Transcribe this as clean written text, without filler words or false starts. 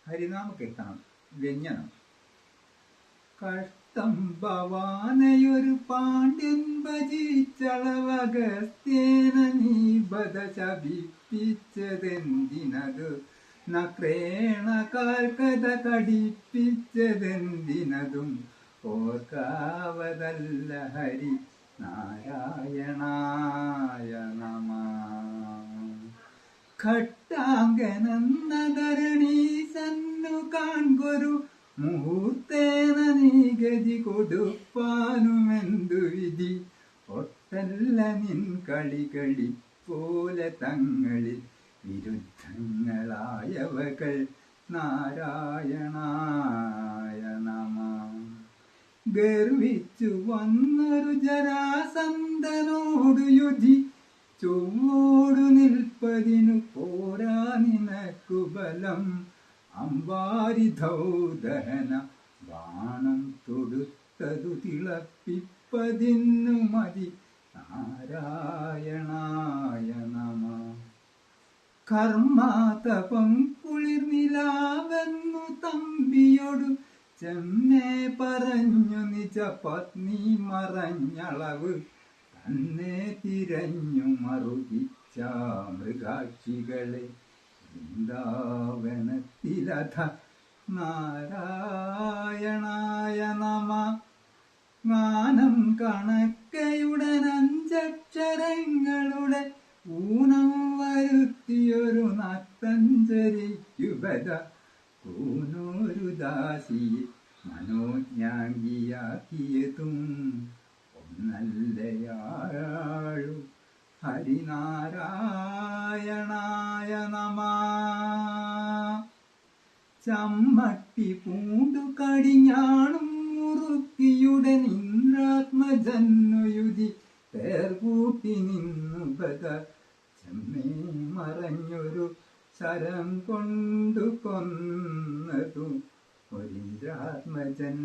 ഹരിനാമ കീർത്തനം വ്യഞ്ജനം. കഷ്ടം ഭവാനയൊരു പാണ്ഡ്യൻ ഭജിച്ചളവഗസ്ത്യേന നീ ബധ ശപിപ്പിച്ചതെന്തിനതു നക്രേണ കാൽക്കഥ കടിപ്പിച്ചതെന്തിനതും ഓർക്കാവതല്ല ഹരി നാരായണായ നമ. ഘട്ടാങ്കനെന്നധരണീശന്നു കാൺകൊരു മുഹൂർത്തേന നീ ഗതി കൊടുപ്പാനുമെന്തു വിധി. ഒട്ടല്ല നിൻ കളികളി പോലെ തങ്ങളിൽ വിരുദ്ധങ്ങളായവകൾ നാരായണായ നമ. ഗർവിച്ചു വന്നൊരു ജരാസന്ധനോടു യുധി ചൊവ്വോടു നിൽപ്പതിനു പോരാ നിനക്കു ബലം. അമ്പാരിധൗദഹന ബാണം തൊടുത്തതു തിളപ്പിപ്പതിന്നു മതി നാരായണായ നമ. കർമാതപം കുളിർനിലാവെന്നു തമ്പിയോടു ചെമ്മേ പറഞ്ഞു നിജ പത്നി മറഞ്ഞളവ് തന്നെ തിരഞ്ഞു മറുകിച്ച മൃഗാക്ഷികളെ വൃന്ദാവനത്തിലഥ നാരായണായ നമ. ജ്ഞാനം കണക്കയുടനഞ്ചക്ഷരങ്ങളുടെ ഊനം വരുത്തിയൊരു നത്തഞ്ചരിക്കുബത കൂനൂരു ദാസിയെ മനോജ്ഞാംഗിയാക്കിയതും ഒന്നല്ലയാഴു ഹരിനാരായണായ നമ. ചമ്മട്ടി പൂണ്ടു കടിഞ്ഞാണും മുറുക്കിയുടെ നിന്ദ്രാത്മജന്മയുധി പേർകൂട്ടി നിന്നു ബദ ചെമ്മേ മറഞ്ഞൊരു ശരം കൊണ്ടു കൊന്നതു ഒരിന്ദ്രാത്മജൻ